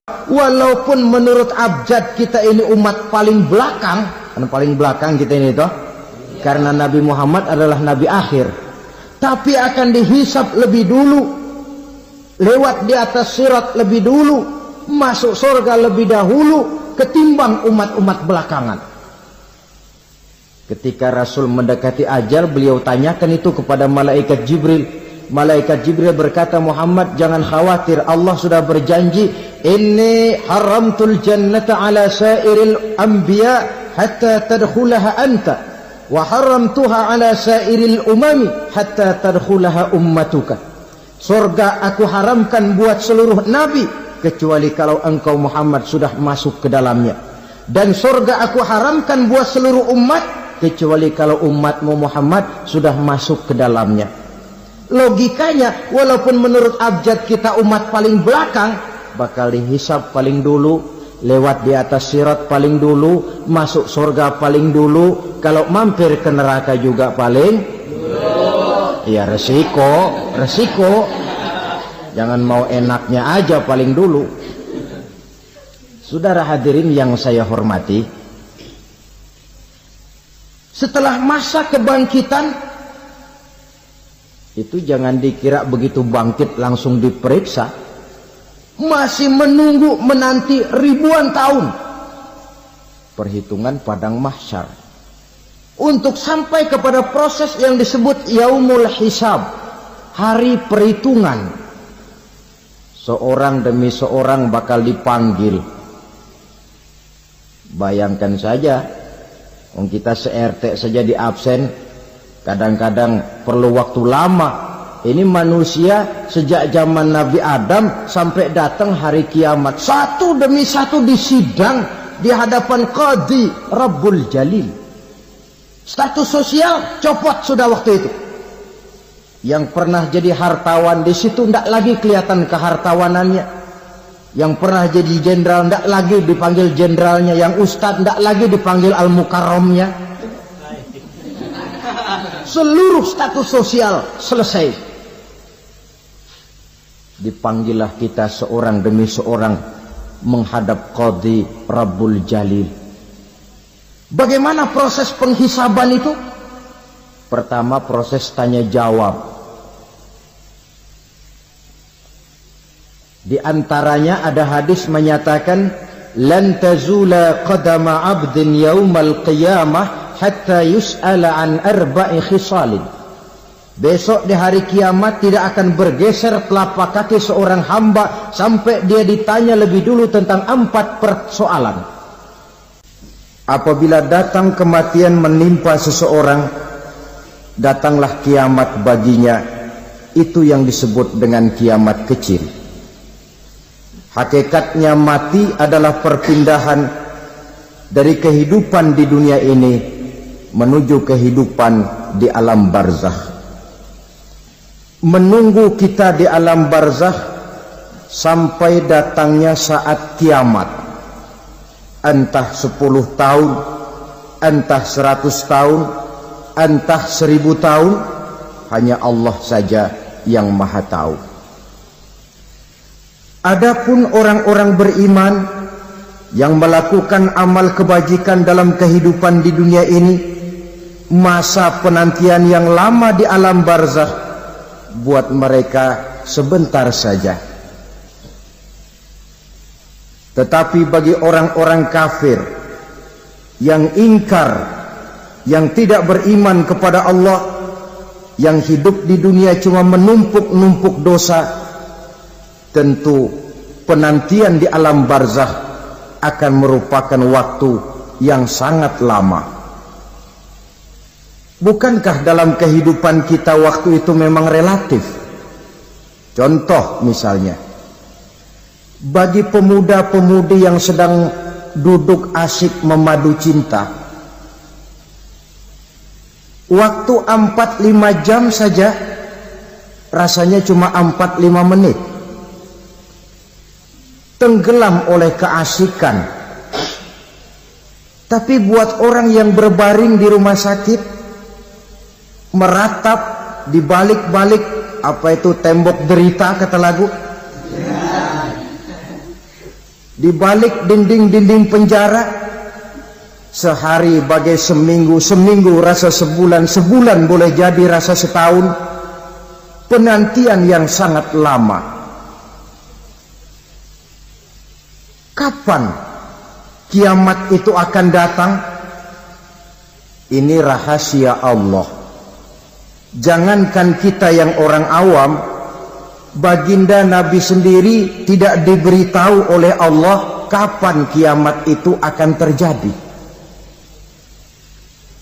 Walaupun menurut abjad kita ini umat paling belakang, karena paling belakang kita ini toh, karena Nabi Muhammad adalah Nabi akhir, tapi akan dihisab lebih dulu, lewat di atas sirat lebih dulu, masuk surga lebih dahulu ketimbang umat-umat belakangan. Ketika Rasul mendekati ajal, beliau tanyakan itu kepada malaikat Jibril. Malaikat Jibril berkata, Muhammad, jangan khawatir, Allah sudah berjanji, inni haramtul jannata ala sairil anbiya hatta tadkhulaha anta, wa haramtuha ala sairil umami hatta tadkhulaha ummatuka. Surga aku haramkan buat seluruh nabi kecuali kalau engkau Muhammad sudah masuk ke dalamnya, dan surga aku haramkan buat seluruh umat kecuali kalau umatmu Muhammad sudah masuk ke dalamnya. Logikanya, walaupun menurut abjad kita umat paling belakang, bakal dihisab paling dulu, lewat di atas sirat paling dulu, masuk surga paling dulu, kalau mampir ke neraka juga paling dulu. Ya resiko. Jangan mau enaknya aja paling dulu. Saudara hadirin yang saya hormati, setelah masa kebangkitan itu jangan dikira begitu bangkit langsung diperiksa, masih menunggu menanti ribuan tahun perhitungan padang mahsyar untuk sampai kepada proses yang disebut yaumul hisab, hari perhitungan. Seorang demi seorang bakal dipanggil. Bayangkan saja, kita se-RT saja di absen, kadang-kadang perlu waktu lama. Ini manusia sejak zaman Nabi Adam sampai datang hari kiamat, satu demi satu disidang di hadapan Qadhi Rabbul Jalil. Status sosial copot sudah waktu itu. Yang pernah jadi hartawan di situ tidak lagi kelihatan kehartawanannya. Yang pernah jadi jenderal tidak lagi dipanggil jenderalnya. Yang ustadz tidak lagi dipanggil al-mukarramnya. Seluruh status sosial selesai. Dipanggillah kita seorang demi seorang menghadap Qadhi Rabbul Jalil. Bagaimana proses penghisaban itu? Pertama, proses tanya jawab. Di antaranya ada hadis menyatakan, lan tazula qadama 'abdin yaumal qiyamah hatta yus'ala an arba'i khisalin. Besok di hari kiamat tidak akan bergeser telapak kaki seorang hamba sampai dia ditanya lebih dulu tentang 4 persoalan. Apabila datang kematian menimpa seseorang, datanglah kiamat baginya. Itu yang disebut dengan kiamat kecil. Hakikatnya mati adalah perpindahan dari kehidupan di dunia ini menuju kehidupan di alam barzakh. Menunggu kita di alam barzakh sampai datangnya saat kiamat, entah 10 tahun, entah 100 tahun, entah 1000 tahun, hanya Allah saja yang maha tahu. Adapun orang-orang beriman yang melakukan amal kebajikan dalam kehidupan di dunia ini, masa penantian yang lama di alam barzakh buat mereka sebentar saja. Tetapi bagi orang-orang kafir yang ingkar, yang tidak beriman kepada Allah, yang hidup di dunia cuma menumpuk-numpuk dosa, tentu penantian di alam barzakh akan merupakan waktu yang sangat lama. Bukankah dalam kehidupan kita waktu itu memang relatif? Contoh misalnya, bagi pemuda-pemudi yang sedang duduk asik memadu cinta, waktu 4-5 jam saja rasanya cuma 4-5 menit. Tenggelam oleh keasikan. Tapi buat orang yang berbaring di rumah sakit, meratap di balik-balik apa itu tembok derita kata lagu, di balik dinding-dinding penjara. Sehari bagai seminggu, seminggu rasa sebulan, sebulan boleh jadi rasa setahun. Penantian yang sangat lama. Kapan kiamat itu akan datang? Ini rahasia Allah. Jangankan kita yang orang awam, baginda Nabi sendiri tidak diberitahu oleh Allah kapan kiamat itu akan terjadi.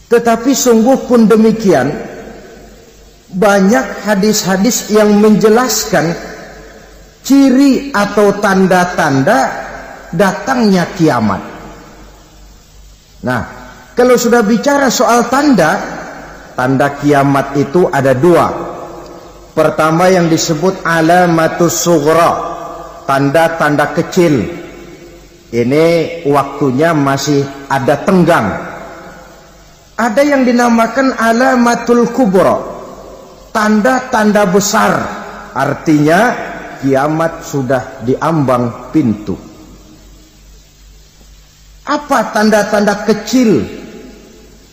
Tetapi sungguh pun demikian, banyak hadis-hadis yang menjelaskan ciri atau tanda-tanda datangnya kiamat. Nah, kalau sudah bicara soal tanda, tanda kiamat itu ada dua. Pertama yang disebut alamatus sughra, tanda-tanda kecil. Ini waktunya masih ada tenggang. Ada yang dinamakan alamatul kubra, tanda-tanda besar. Artinya kiamat sudah diambang pintu. Apa tanda-tanda kecil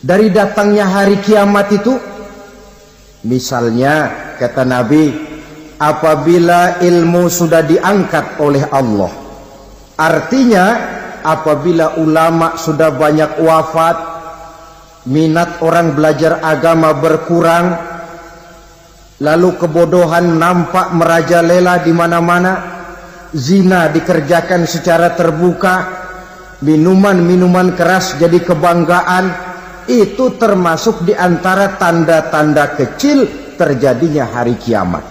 dari datangnya hari kiamat itu? Misalnya kata Nabi, apabila ilmu sudah diangkat oleh Allah. Artinya apabila ulama sudah banyak wafat, minat orang belajar agama berkurang, lalu kebodohan nampak merajalela di mana-mana, zina dikerjakan secara terbuka, minuman-minuman keras jadi kebanggaan, itu termasuk di antara tanda-tanda kecil terjadinya hari kiamat.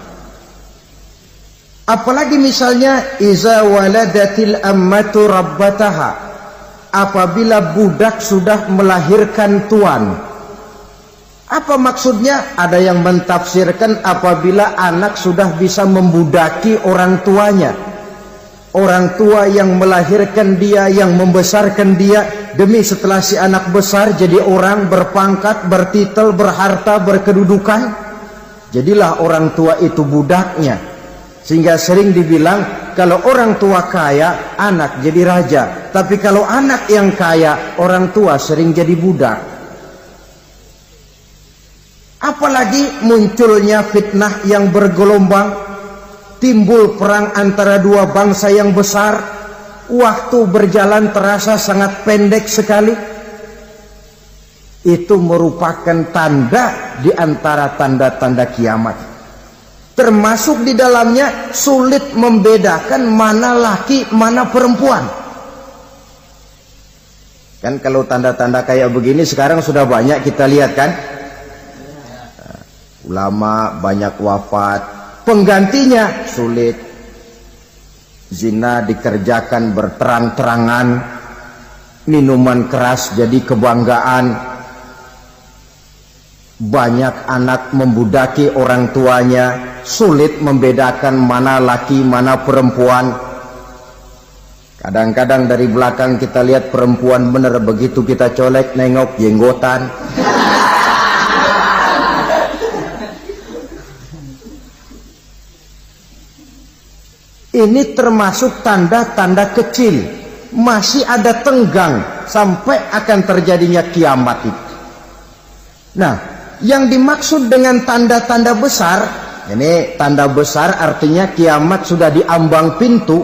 Apalagi misalnya iza waladatil ammatu rabbataha, apabila budak sudah melahirkan tuan. Apa maksudnya? Ada yang mentafsirkan apabila anak sudah bisa membudaki orang tuanya. Orang tua yang melahirkan dia, yang membesarkan dia, demi setelah si anak besar jadi orang berpangkat, bertitel, berharta, berkedudukan, jadilah orang tua itu budaknya. Sehingga sering dibilang kalau orang tua kaya, anak jadi raja. Tapi kalau anak yang kaya, orang tua sering jadi budak. Apalagi munculnya fitnah yang bergelombang, timbul perang antara dua bangsa yang besar, waktu berjalan terasa sangat pendek sekali. Itu merupakan tanda di antara tanda-tanda kiamat. Termasuk di dalamnya sulit membedakan mana laki, mana perempuan. Kan kalau tanda-tanda kayak begini sekarang sudah banyak kita lihat kan. Ulama banyak wafat, penggantinya sulit. Zina dikerjakan berterang-terangan, minuman keras jadi kebanggaan, banyak anak membudaki orang tuanya, sulit membedakan mana laki mana perempuan. Kadang-kadang dari belakang kita lihat perempuan bener, begitu kita colek nengok jenggotan. Ini termasuk tanda-tanda kecil, masih ada tenggang sampai akan terjadinya kiamat itu. Nah, yang dimaksud dengan tanda-tanda besar, ini tanda besar artinya kiamat sudah diambang pintu.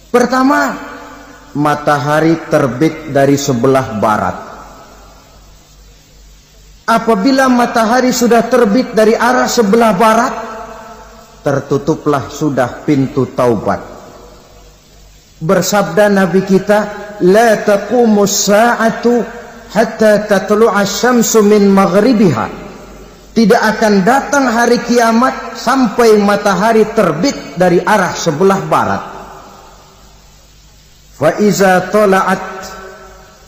Pertama, matahari terbit dari sebelah barat. Apabila matahari sudah terbit dari arah sebelah barat, tertutuplah sudah pintu taubat. Bersabda Nabi kita, la taqumus sa'atu hatta tatlu'a syamsu min maghribiha. Tidak akan datang hari kiamat sampai matahari terbit dari arah sebelah barat. Fa iza tala'at,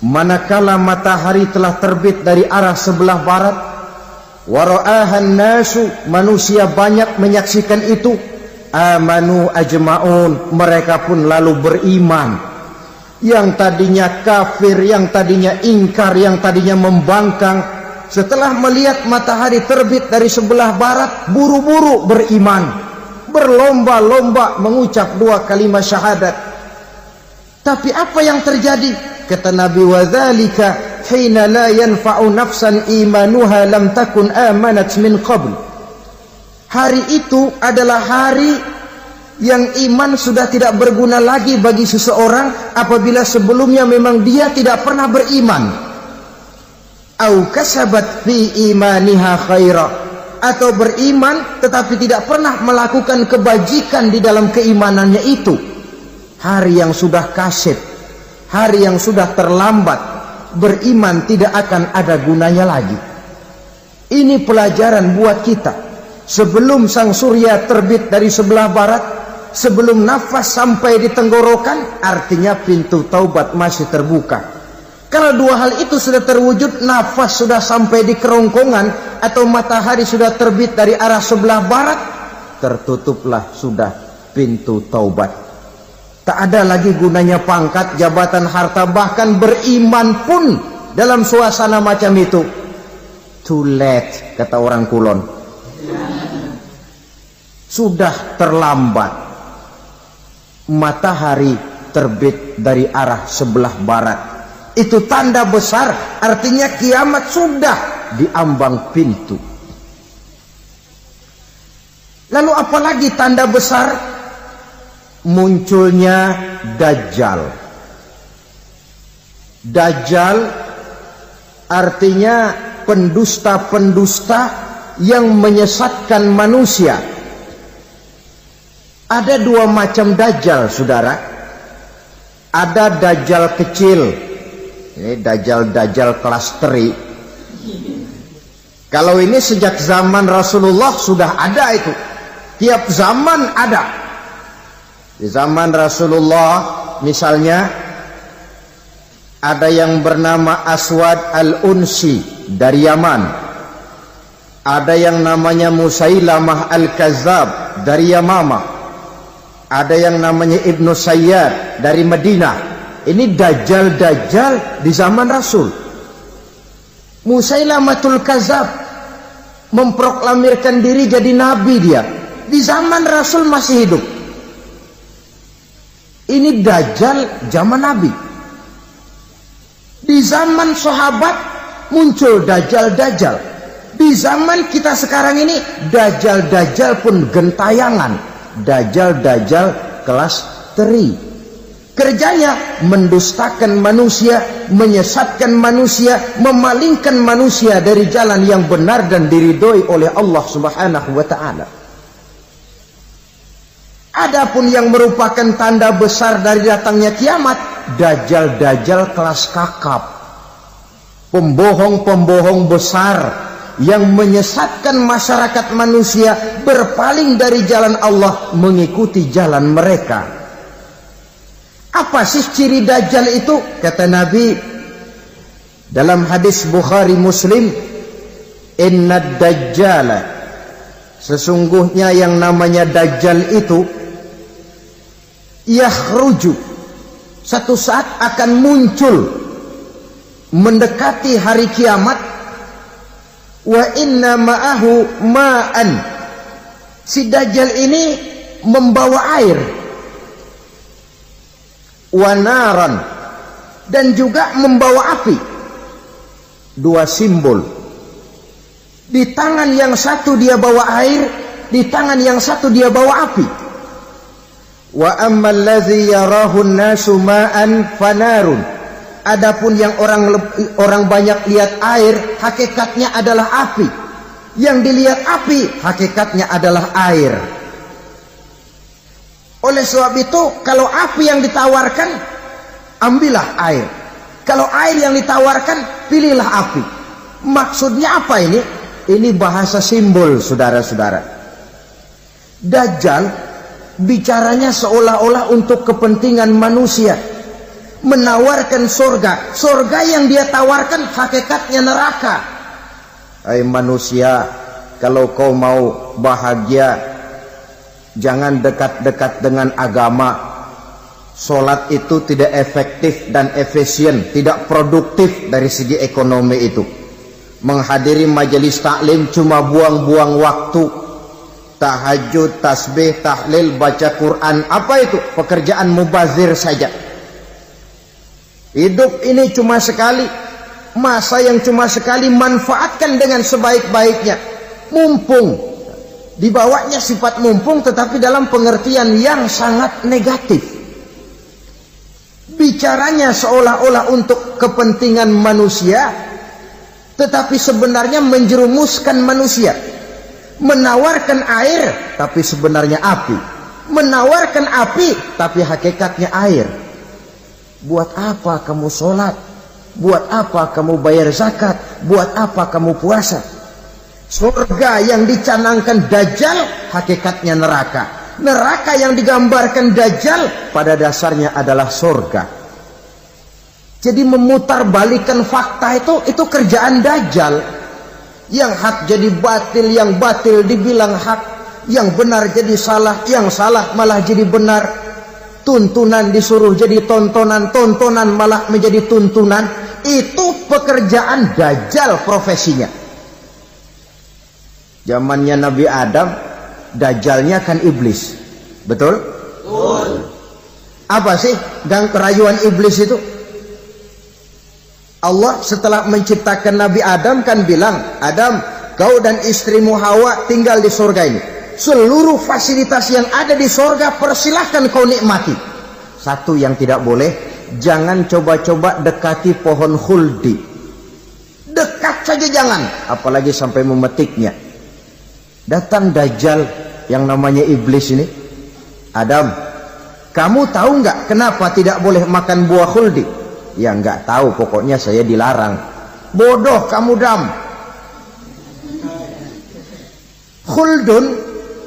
manakala matahari telah terbit dari arah sebelah barat, wara'ahan nasu, manusia banyak menyaksikan itu, amanu ajma'un, mereka pun lalu beriman. Yang tadinya kafir, yang tadinya ingkar, yang tadinya membangkang, setelah melihat matahari terbit dari sebelah barat, buru-buru beriman, berlomba-lomba mengucap dua kalimat syahadat, Tapi apa yang terjadi? Kata Nabi, wadzalika hina la yanfa'u nafsan imanuha lam takun amanat min qabl. Hari itu adalah hari yang iman sudah tidak berguna lagi bagi seseorang apabila sebelumnya memang dia tidak pernah beriman. Au kasabat fi imaniha khaira, atau beriman tetapi tidak pernah melakukan kebajikan di dalam keimanannya itu. Hari yang sudah kasib, hari yang sudah terlambat, beriman tidak akan ada gunanya lagi. Ini pelajaran buat kita. Sebelum sang surya terbit dari sebelah barat, sebelum nafas sampai di tenggorokan, artinya pintu taubat masih terbuka. Kalau dua hal itu sudah terwujud, nafas sudah sampai di kerongkongan atau matahari sudah terbit dari arah sebelah barat, tertutuplah sudah pintu taubat. Tak ada lagi gunanya pangkat, jabatan, harta, bahkan beriman pun dalam suasana macam itu. Too late, kata orang Kulon. Sudah terlambat. Matahari terbit dari arah sebelah barat. Itu tanda besar, artinya kiamat sudah di ambang pintu. Lalu apalagi tanda besar? Munculnya Dajjal. Dajjal artinya pendusta-pendusta yang menyesatkan manusia. Ada dua macam Dajjal, saudara. Ada Dajjal kecil. Ini Dajjal kelas teri. Kalau ini sejak zaman Rasulullah sudah ada itu. Tiap zaman ada. Di zaman Rasulullah misalnya ada yang bernama Aswad al-Unsi dari Yaman. Ada yang namanya Musailamah al-Kazzab dari Yamamah. Ada yang namanya Ibnu Sayyad dari Madinah. Ini Dajjal di zaman Rasul. Musailamatul Kazzab memproklamirkan diri jadi nabi dia. Di zaman Rasul masih hidup. Ini Dajjal zaman Nabi. Di zaman sahabat muncul Dajjal. Di zaman kita sekarang ini Dajjal pun gentayangan. Dajjal kelas teri. Kerjanya mendustakan manusia, menyesatkan manusia, memalingkan manusia dari jalan yang benar dan diridhoi oleh Allah Subhanahu wa taala. Adapun yang merupakan tanda besar dari datangnya kiamat, Dajjal kelas kakap. Pembohong-pembohong besar yang menyesatkan masyarakat manusia berpaling dari jalan Allah mengikuti jalan mereka. Apa sih ciri Dajjal itu? Kata Nabi dalam hadis Bukhari Muslim, inna Dajjala, sesungguhnya yang namanya Dajjal itu yakhruju, satu saat akan muncul mendekati hari kiamat. Wa inna ma'ahu ma'an, si Dajjal ini membawa air. Wanaran, dan juga membawa api. Dua simbol. Di tangan yang satu dia bawa air, di tangan yang satu dia bawa api. Wa ammal ladzi yarahu an-nasu ma'an fanarun. Adapun yang orang banyak lihat air, hakikatnya adalah api. Yang dilihat api, hakikatnya adalah air. Oleh sebab itu, kalau api yang ditawarkan, ambillah air. Kalau air yang ditawarkan, pilihlah api. Maksudnya apa ini? Ini bahasa simbol, saudara-saudara. Dajjal bicaranya seolah-olah untuk kepentingan manusia. Menawarkan surga. Surga yang dia tawarkan hakikatnya neraka. Hai manusia, kalau kau mau bahagia, jangan dekat-dekat dengan agama. Solat itu tidak efektif dan efisien, tidak produktif dari segi ekonomi itu. Menghadiri majelis taklim cuma buang-buang waktu. Tahajud, tasbih, tahlil, baca Quran, apa itu? Pekerjaan mubazir saja. Hidup ini cuma sekali, masa yang cuma sekali, manfaatkan dengan sebaik-baiknya. Mumpung, dibawanya sifat mumpung tetapi dalam pengertian yang sangat negatif. Bicaranya seolah-olah untuk kepentingan manusia, tetapi sebenarnya menjerumuskan manusia. Menawarkan air, tapi sebenarnya api. Menawarkan api, tapi hakikatnya air. Buat apa kamu sholat? Buat apa kamu bayar zakat? Buat apa kamu puasa? Surga yang dicanangkan Dajjal, hakikatnya neraka. Neraka yang digambarkan Dajjal, pada dasarnya adalah surga. Jadi memutarbalikkan fakta itu kerjaan Dajjal. Yang hak jadi batil, yang batil dibilang hak, yang benar jadi salah, yang salah malah jadi benar. Tuntunan disuruh jadi tontonan, tontonan malah menjadi tuntunan. Itu pekerjaan Dajjal profesinya. Zamannya Nabi Adam, Dajjalnya kan iblis. Betul? Betul. Apa sih gang kerayuan iblis itu? Allah setelah menciptakan Nabi Adam kan bilang, Adam, kau dan istrimu Hawa tinggal di surga ini. Seluruh fasilitas yang ada di surga persilahkan kau nikmati. Satu yang tidak boleh, jangan coba-coba dekati pohon khuldi. Dekat saja jangan, apalagi sampai memetiknya. Datang Dajjal yang namanya iblis ini. Adam, kamu tahu nggak kenapa tidak boleh makan buah khuldi? Ya nggak tahu, pokoknya saya dilarang. Bodoh kamu Dam. Khuldun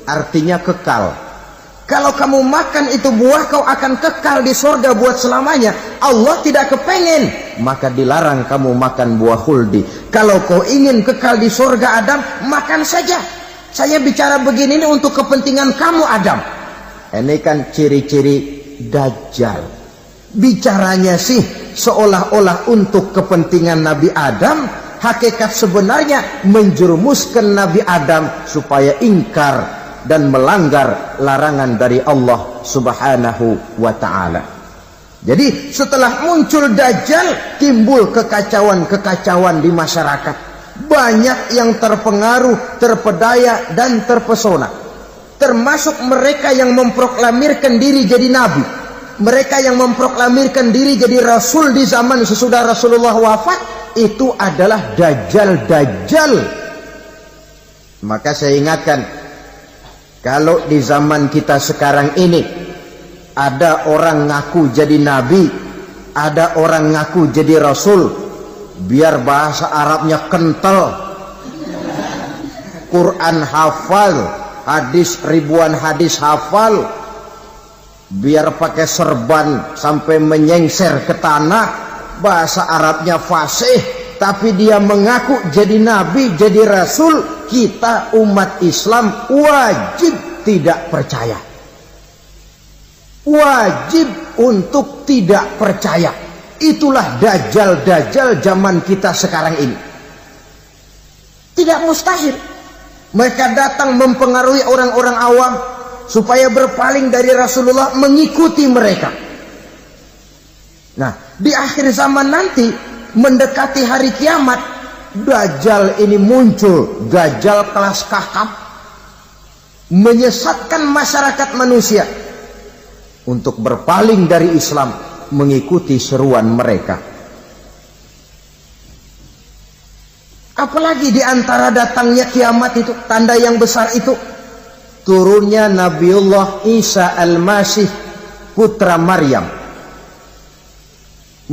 artinya kekal. Kalau kamu makan itu buah, kau akan kekal di surga buat selamanya. Allah tidak kepengen, maka dilarang kamu makan buah khuldi. Kalau kau ingin kekal di surga Adam, makan saja. Saya bicara begini ini untuk kepentingan kamu Adam. Ini kan ciri-ciri Dajjal. Bicaranya sih seolah-olah untuk kepentingan Nabi Adam, hakikat sebenarnya menjerumuskan Nabi Adam supaya ingkar dan melanggar larangan dari Allah Subhanahu wa ta'ala. Jadi setelah muncul Dajjal, timbul kekacauan-kekacauan di masyarakat. Banyak yang terpengaruh, terpedaya dan terpesona. Termasuk mereka yang memproklamirkan diri jadi nabi. Mereka yang memproklamirkan diri jadi rasul di zaman sesudah Rasulullah wafat, itu adalah Dajjal-Dajjal. Maka saya ingatkan, kalau di zaman kita sekarang ini ada orang ngaku jadi nabi, ada orang ngaku jadi rasul, biar bahasa Arabnya kental, Quran hafal, hadis ribuan hadis hafal, biar pakai serban sampai menyengser ke tanah, bahasa Arabnya fasih, tapi dia mengaku jadi nabi, jadi rasul, kita umat Islam wajib tidak percaya. Wajib untuk tidak percaya. Itulah Dajjal-Dajjal zaman kita sekarang ini. Tidak mustahil mereka datang mempengaruhi orang-orang awam supaya berpaling dari Rasulullah, mengikuti mereka. Nah, di akhir zaman nanti, mendekati hari kiamat, Dajjal ini muncul. Dajjal kelas kakap, menyesatkan masyarakat manusia untuk berpaling dari Islam, mengikuti seruan mereka. Apalagi di antara datangnya kiamat itu, tanda yang besar itu, turunnya Nabiullah Isa Al-Masih, putra Maryam.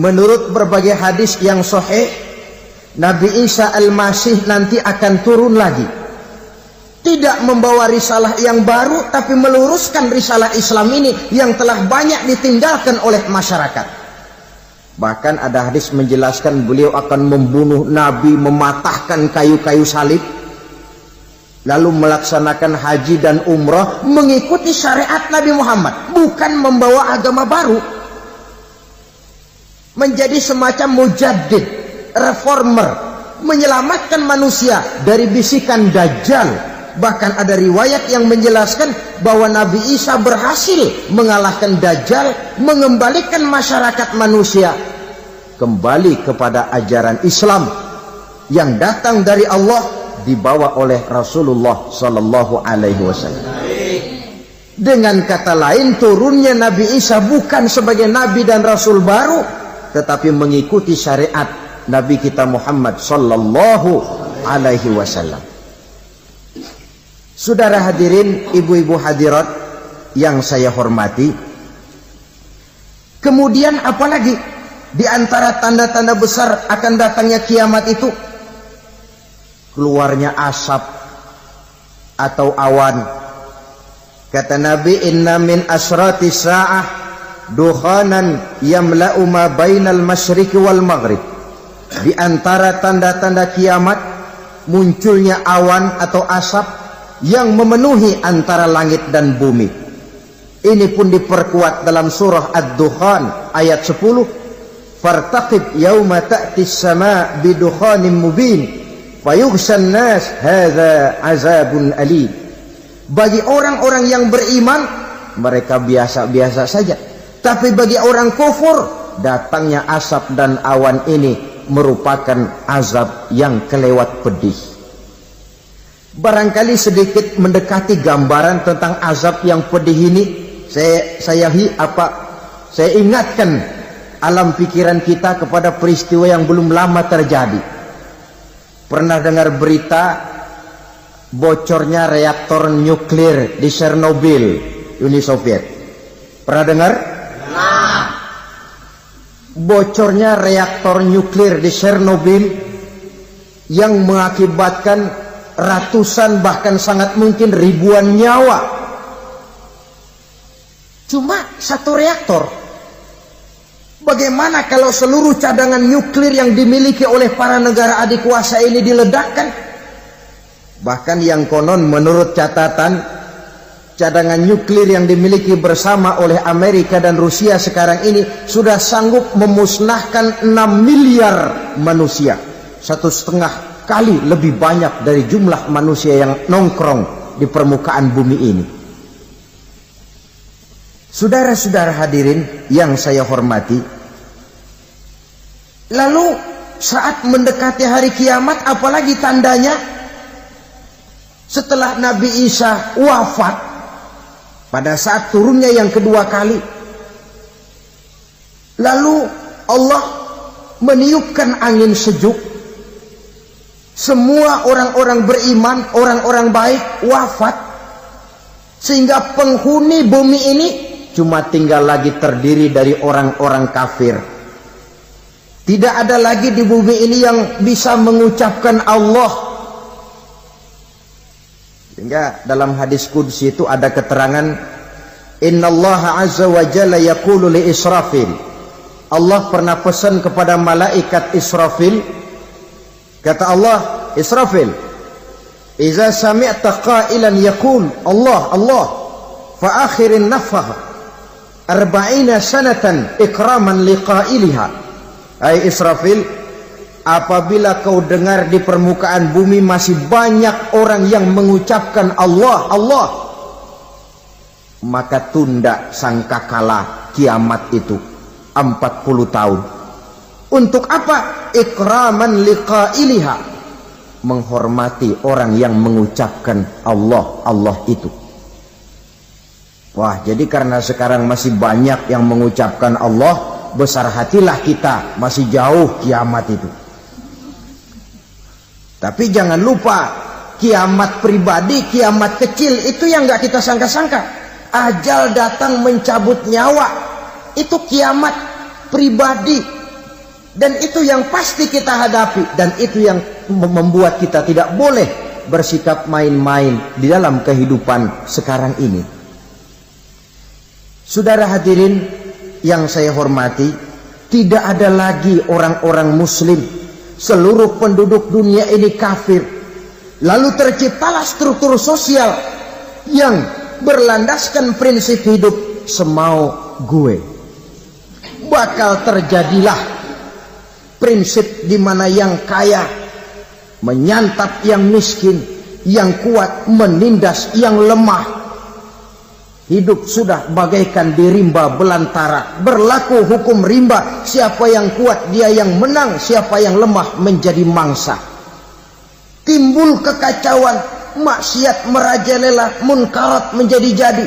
Menurut berbagai hadis yang sahih, Nabi Isa Al-Masih nanti akan turun lagi. Tidak membawa risalah yang baru, tapi meluruskan risalah Islam ini yang telah banyak ditinggalkan oleh masyarakat. Bahkan ada hadis menjelaskan beliau akan membunuh Nabi, mematahkan kayu-kayu salib, lalu melaksanakan haji dan umrah mengikuti syariat Nabi Muhammad, bukan membawa agama baru. Menjadi semacam mujaddid, reformer, menyelamatkan manusia dari bisikan Dajjal. Bahkan ada riwayat yang menjelaskan bahwa Nabi Isa berhasil mengalahkan Dajjal, mengembalikan masyarakat manusia kembali kepada ajaran Islam yang datang dari Allah, dibawa oleh Rasulullah sallallahu alaihi wasallam. Dengan kata lain, turunnya Nabi Isa bukan sebagai nabi dan rasul baru, tetapi mengikuti syariat Nabi kita Muhammad sallallahu alaihi wasallam. Saudara hadirin, ibu-ibu hadirat yang saya hormati, kemudian apalagi di antara tanda-tanda besar akan datangnya kiamat itu? Keluarnya asap atau awan. Kata Nabi, inna min asrati sa'ah dukhanan yamla'u ma bainal masyriqi wal maghrib. Di antara tanda-tanda kiamat, munculnya awan atau asap yang memenuhi antara langit dan bumi. Ini pun diperkuat dalam surah Ad-Dukhan ayat 10. Fartaqib yauma ta'tis sama' bidukhanin mubin fayughshan nas hadza azabun alim. Bagi orang-orang yang beriman, mereka biasa-biasa saja. Tapi bagi orang kufur, datangnya asap dan awan ini merupakan azab yang kelewat pedih. Barangkali sedikit mendekati gambaran tentang azab yang pedih ini, saya ingatkan alam pikiran kita kepada peristiwa yang belum lama terjadi. Pernah dengar berita bocornya reaktor nuklir di Chernobyl, Uni Soviet? Pernah dengar? Nah. Bocornya reaktor nuklir di Chernobyl yang mengakibatkan ratusan bahkan sangat mungkin ribuan nyawa. Cuma satu reaktor. Bagaimana kalau seluruh cadangan nuklir yang dimiliki oleh para negara adik kuasa ini diledakkan? Bahkan yang konon menurut catatan, cadangan nuklir yang dimiliki bersama oleh Amerika dan Rusia sekarang ini sudah sanggup memusnahkan 6 miliar manusia. 1,5 kali lebih banyak dari jumlah manusia yang nongkrong di permukaan bumi ini. Saudara-saudara hadirin yang saya hormati, lalu saat mendekati hari kiamat, apalagi tandanya? Setelah Nabi Isa wafat, pada saat turunnya yang kedua kali, lalu Allah meniupkan angin sejuk. Semua orang-orang beriman, orang-orang baik wafat, sehingga penghuni bumi ini cuma tinggal lagi terdiri dari orang-orang kafir. Tidak ada lagi di bumi ini yang bisa mengucapkan Allah. Sehingga dalam hadis qudsi itu ada keterangan, innallaha azza wa jalla yaqulu li Israfil. Allah pernah pesan kepada malaikat Israfil, kata Allah, Israfil, iza sami'ta qailan yaqul Allah Allah fa akhirin nafakh 40 sanatan ikraman liqailiha. Hai Israfil, apabila kau dengar di permukaan bumi masih banyak orang yang mengucapkan Allah Allah, maka tunda sangkakala kiamat itu 40 tahun. Untuk apa? Ikraman liqailiha, menghormati orang yang mengucapkan Allah Allah itu. Wah, jadi karena sekarang masih banyak yang mengucapkan Allah, besar hatilah kita, masih jauh kiamat itu. Tapi jangan lupa, kiamat pribadi, kiamat kecil itu yang nggak kita sangka-sangka. Ajal datang mencabut nyawa, itu kiamat pribadi, dan itu yang pasti kita hadapi, dan itu yang membuat kita tidak boleh bersikap main-main di dalam kehidupan sekarang ini. Saudara hadirin yang saya hormati, tidak ada lagi orang-orang muslim. Seluruh penduduk dunia ini kafir. Lalu terciptalah struktur sosial yang berlandaskan prinsip hidup semau gue. Bakal terjadilah prinsip di mana yang kaya menyantap yang miskin, yang kuat menindas yang lemah. Hidup sudah bagaikan di rimba belantara. Berlaku hukum rimba. Siapa yang kuat dia yang menang. Siapa yang lemah menjadi mangsa. Timbul kekacauan. Maksiat merajalela. Munkarat menjadi-jadi.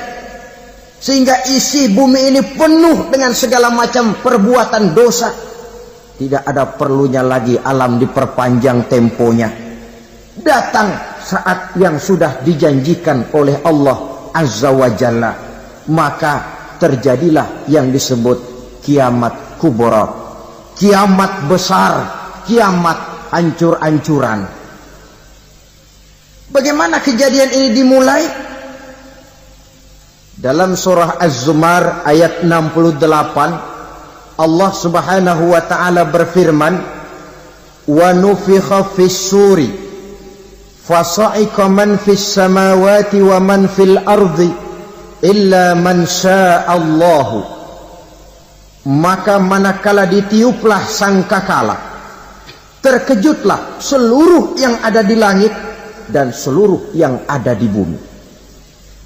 Sehingga isi bumi ini penuh dengan segala macam perbuatan dosa. Tidak ada perlunya lagi alam diperpanjang temponya. Datang saat yang sudah dijanjikan oleh Allah Azza wa Jalla, maka terjadilah yang disebut kiamat kubra, kiamat besar, kiamat hancur-hancuran. Bagaimana kejadian ini dimulai? Dalam surah Az-Zumar ayat 68, Allah Subhanahu wa taala berfirman, "Wa nufikha fis-suri fasa'iqa man fis samawati wa man fil ardi illa man sya'allahu." Maka manakala ditiuplah sangkakala, terkejutlah seluruh yang ada di langit dan seluruh yang ada di bumi.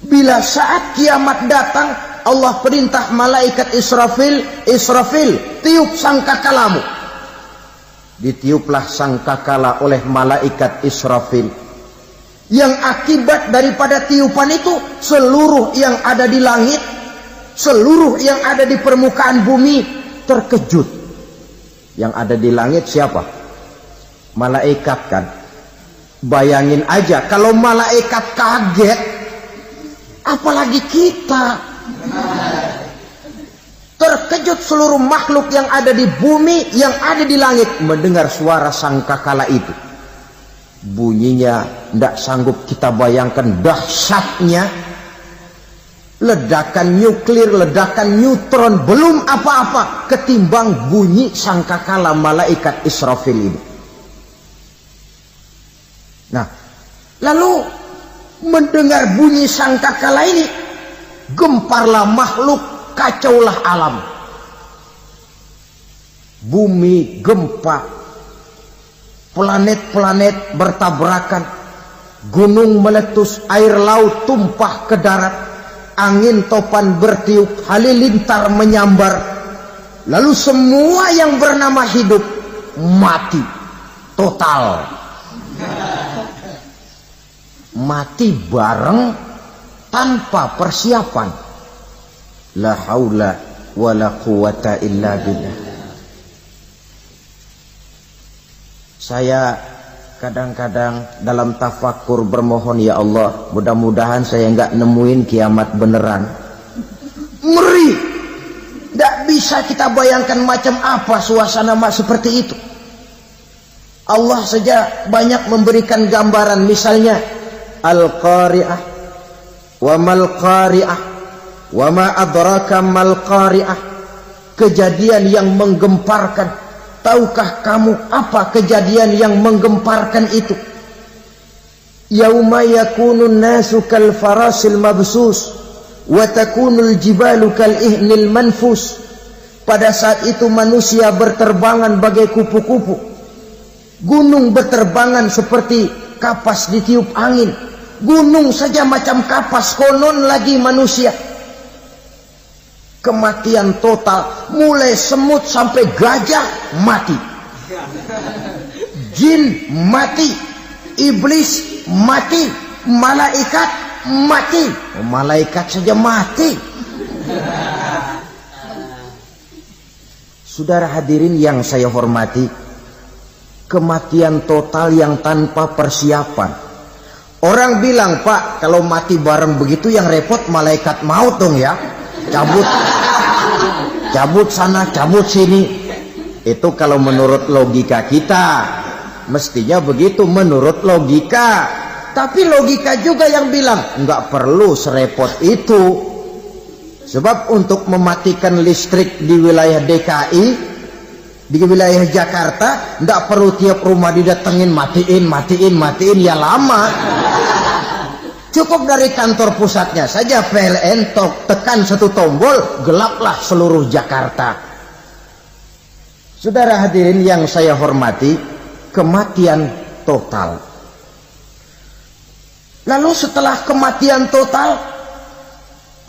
Bila saat kiamat datang, Allah perintah malaikat Israfil, "Israfil, tiup sangkakalamu." Ditiuplah sangkakala oleh malaikat Israfil. Yang akibat daripada tiupan itu, seluruh yang ada di langit, seluruh yang ada di permukaan bumi terkejut. Yang ada di langit siapa? Malaikat kan. Bayangin aja kalau malaikat kaget, apalagi kita. Terkejut seluruh makhluk yang ada di bumi, yang ada di langit mendengar suara sangkakala itu. Bunyinya tidak sanggup kita bayangkan dahsyatnya. Ledakan nuklir, ledakan neutron, belum apa-apa ketimbang bunyi sangkakala malaikat Israfil ini. Nah, lalu mendengar bunyi sangkakala ini, gemparlah makhluk, kacaulah alam. Bumi gempa, planet-planet bertabrakan, gunung meletus, air laut tumpah ke darat, angin topan bertiup, halilintar menyambar. Lalu semua yang bernama hidup mati total. Mati bareng tanpa persiapan. La haula wala quwata illa billah. Saya kadang-kadang dalam tafakur bermohon, ya Allah, mudah-mudahan saya enggak nemuin kiamat beneran. Ngeri. Tidak bisa kita bayangkan macam apa suasana seperti itu. Allah saja banyak memberikan gambaran, misalnya Al-Qari'ah, wa mal qari'ah, wa ma adraka mal qari'ah. Kejadian yang menggemparkan. Tahukah kamu apa kejadian yang menggemparkan itu? Yauma yakunun nasu kal farasil mabsus wa takunul jibalu kal ihnil manfus. Pada saat itu manusia berterbangan bagai kupu-kupu. Gunung berterbangan seperti kapas ditiup angin. Gunung saja macam kapas, konon lagi manusia. Kematian total, mulai semut sampai gajah mati, jin mati, iblis mati, malaikat mati. Malaikat saja mati. Saudara hadirin yang saya hormati, kematian total yang tanpa persiapan. Orang bilang, Pak, kalau mati bareng begitu yang repot malaikat maut dong ya. Cabut sana, cabut sini. Itu kalau menurut logika kita, mestinya begitu menurut logika. Tapi logika juga yang bilang nggak perlu serepot itu. Sebab untuk mematikan listrik di wilayah DKI, di wilayah Jakarta, nggak perlu tiap rumah didatengin matiin ya lama. Cukup dari kantor pusatnya saja PLN tekan satu tombol, gelaplah seluruh Jakarta. Saudara hadirin yang saya hormati, kematian total. Lalu setelah kematian total,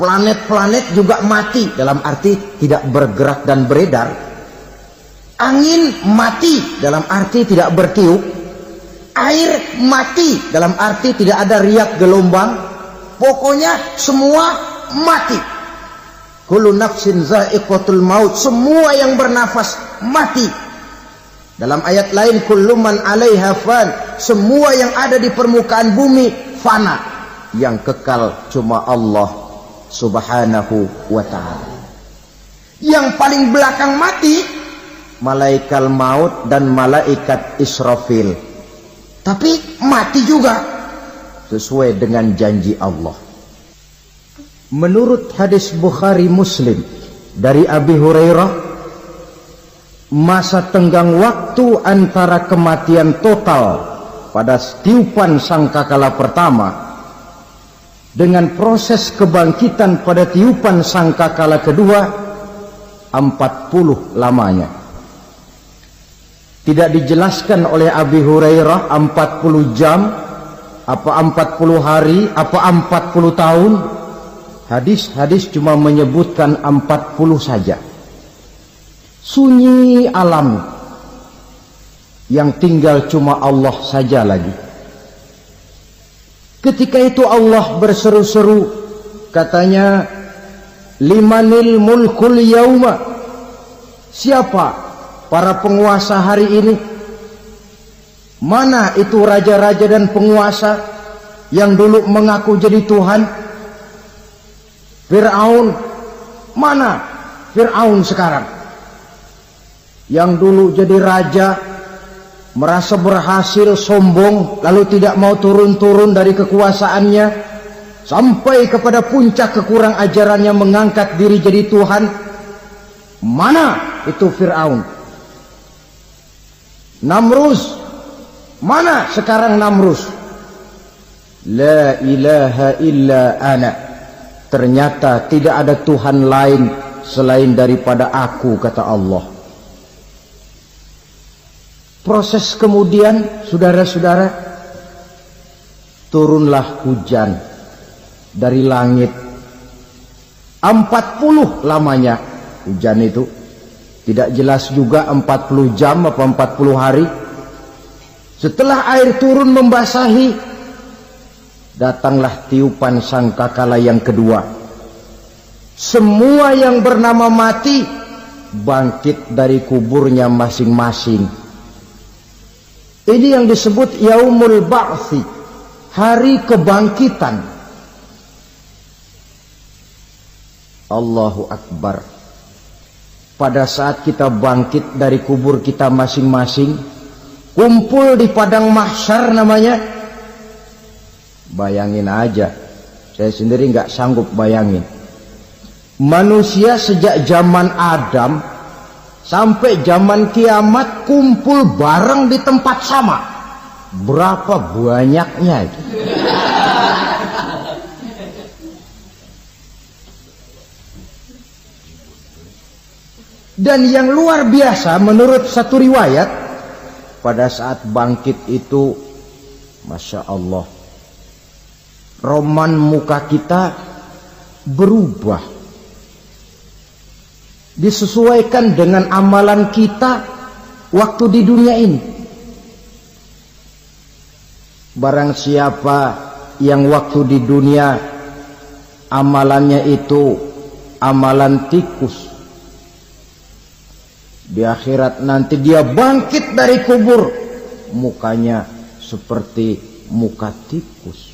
Planet-planet juga mati, dalam arti tidak bergerak dan beredar. Angin mati, dalam arti tidak bertiup. Air mati, dalam arti tidak ada riak gelombang. Pokoknya semua mati. Kullu nafsin za'iqatul maut, semua yang bernafas mati. Dalam ayat lain, kullu man 'alaiha fan, semua yang ada di permukaan bumi fana. Yang kekal cuma Allah Subhanahu wa ta'ala. Yang paling belakang mati malaikat maut dan malaikat Israfil. Tapi mati juga sesuai dengan janji Allah. Menurut hadis Bukhari Muslim dari Abi Hurairah, masa tenggang waktu antara kematian total pada tiupan sangkakala pertama dengan proses kebangkitan pada tiupan sangkakala kedua 40 lamanya. Tidak dijelaskan oleh Abi Hurairah 40 jam, apa 40 hari, apa 40 tahun. Hadis-hadis cuma menyebutkan 40 saja. Sunyi alam yang tinggal cuma Allah saja lagi. Ketika itu Allah berseru-seru, katanya, limanil mulkul yauma, siapa para penguasa hari ini? Mana itu raja-raja dan penguasa yang dulu mengaku jadi Tuhan? Fir'aun, mana Fir'aun sekarang? Yang dulu jadi raja, merasa berhasil, sombong, lalu tidak mau turun-turun dari kekuasaannya, sampai kepada puncak kekurang ajarannya mengangkat diri jadi Tuhan. Mana itu Fir'aun? Namrus, mana sekarang Namrus? La ilaha illa ana, ternyata tidak ada Tuhan lain selain daripada aku, kata Allah. Proses kemudian, saudara-saudara, turunlah hujan dari langit. 40 lamanya hujan itu. Tidak jelas juga 40 jam apa 40 hari. Setelah air turun membasahi, datanglah tiupan sangkakala yang kedua. Semua yang bernama mati bangkit dari kuburnya masing-masing. Ini yang disebut Yaumul Ba'thi, hari kebangkitan. Allahu Akbar. Pada saat kita bangkit dari kubur kita masing-masing, kumpul di padang mahsyar namanya. Bayangin aja, saya sendiri nggak sanggup bayangin. Manusia sejak zaman Adam sampai zaman kiamat kumpul bareng di tempat sama. Berapa banyaknya itu? Dan yang luar biasa, menurut satu riwayat, pada saat bangkit itu, Masya Allah, roman muka kita berubah, disesuaikan dengan amalan kita waktu di dunia ini. Barang siapa yang waktu di dunia amalannya itu amalan tikus, di akhirat nanti dia bangkit dari kubur, mukanya seperti muka tikus.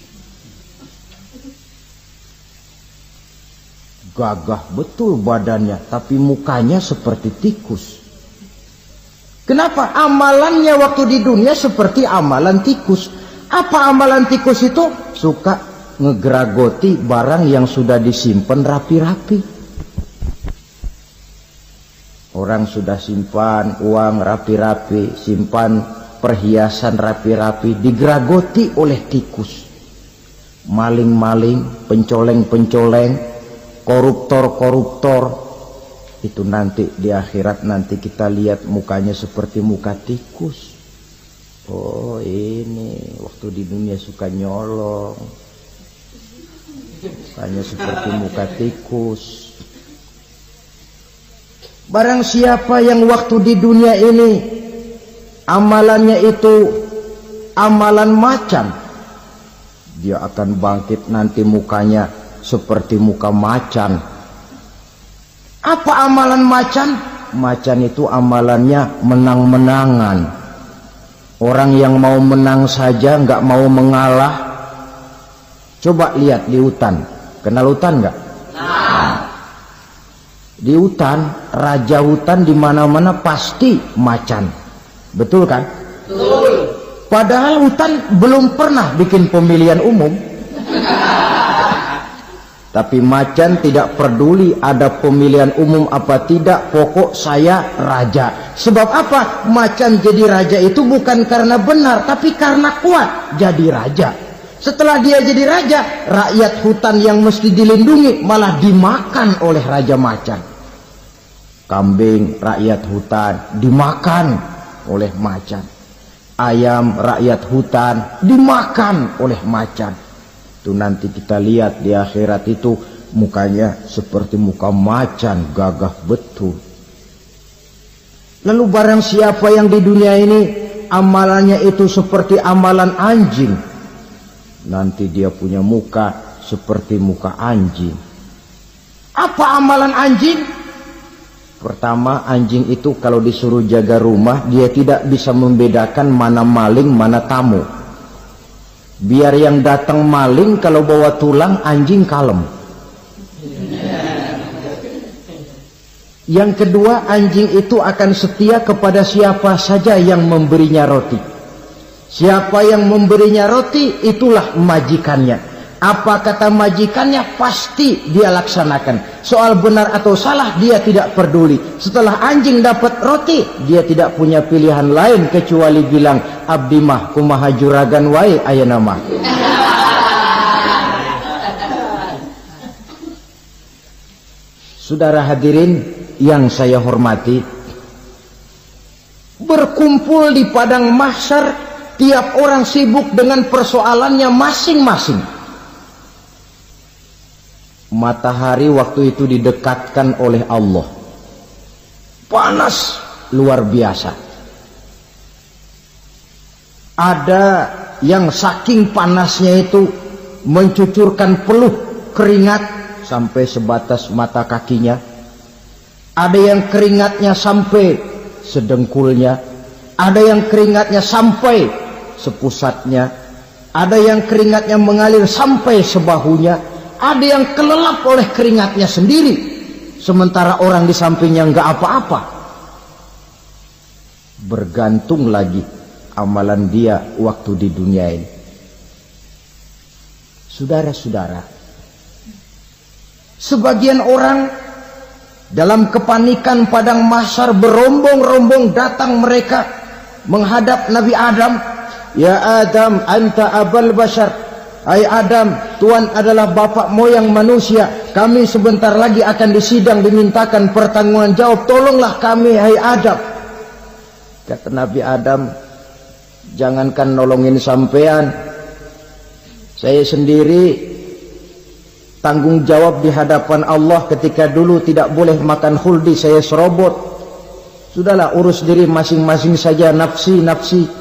Gagah betul badannya, tapi mukanya seperti tikus. Kenapa? Amalannya waktu di dunia seperti amalan tikus. Apa amalan tikus itu? Suka ngegeragoti barang yang sudah disimpan rapi-rapi. Orang sudah simpan uang rapi-rapi, simpan perhiasan rapi-rapi, digeragoti oleh tikus. Maling-maling, pencoleng-pencoleng, koruptor-koruptor, itu nanti di akhirat nanti kita lihat mukanya seperti muka tikus. Oh, ini waktu di dunia suka nyolong. Hanya seperti muka tikus. Barang siapa yang waktu di dunia ini amalannya itu amalan macan, dia akan bangkit nanti mukanya seperti muka macan. Apa amalan macan? Macan itu amalannya menang-menangan. Orang yang mau menang saja nggak mau mengalah. Coba lihat di hutan. Kenal hutan nggak? Nah. Di hutan, raja hutan di mana-mana pasti macan. Betul kan? Betul. Padahal hutan belum pernah bikin pemilihan umum. Tapi macan tidak peduli ada pemilihan umum apa tidak, pokok saya raja. Sebab apa? Macan jadi raja itu bukan karena benar, tapi karena kuat jadi raja. Setelah dia jadi raja, rakyat hutan yang mesti dilindungi malah dimakan oleh raja macan. Kambing rakyat hutan dimakan oleh macan. Ayam rakyat hutan dimakan oleh macan. Itu nanti kita lihat di akhirat itu mukanya seperti muka macan, gagah betul. Lalu barang siapa yang di dunia ini amalannya itu seperti amalan anjing, nanti dia punya muka seperti muka anjing. Apa amalan anjing? Pertama, anjing itu kalau disuruh jaga rumah, dia tidak bisa membedakan mana maling, mana tamu. Biar yang datang maling, kalau bawa tulang, anjing kalem. Yang kedua, anjing itu akan setia kepada siapa saja yang memberinya roti. Siapa yang memberinya roti, itulah majikannya. Apa kata majikannya, pasti dia laksanakan. Soal benar atau salah, dia tidak peduli. Setelah anjing dapat roti, dia tidak punya pilihan lain kecuali bilang, abdi mah kumaha juragan wae ayeuna mah. Saudara hadirin yang saya hormati, berkumpul di padang mahsyar, tiap orang sibuk dengan persoalannya masing-masing. Matahari waktu itu didekatkan oleh Allah, panas luar biasa. Ada yang saking panasnya itu mencucurkan peluh keringat sampai sebatas mata kakinya. Ada yang keringatnya sampai sedengkulnya, ada yang keringatnya sampai sepusatnya, ada yang keringatnya mengalir sampai sebahunya. Ada yang kelelap oleh keringatnya sendiri, sementara orang di sampingnya nggak apa-apa. Bergantung lagi amalan dia waktu di dunia ini. Saudara-saudara, sebagian orang dalam kepanikan padang mahsyar berombong-rombong datang mereka menghadap Nabi Adam. Ya Adam, anta abal bashar. Hai Adam, Tuhan adalah bapak moyang manusia. Kami sebentar lagi akan disidang, dimintakan pertanggungan jawab. Tolonglah kami, hai Adam. Kata Nabi Adam, jangankan nolongin sampean, saya sendiri tanggung jawab di hadapan Allah. Ketika dulu tidak boleh makan khuldi, saya serobot. Sudahlah, urus diri masing-masing saja, nafsi.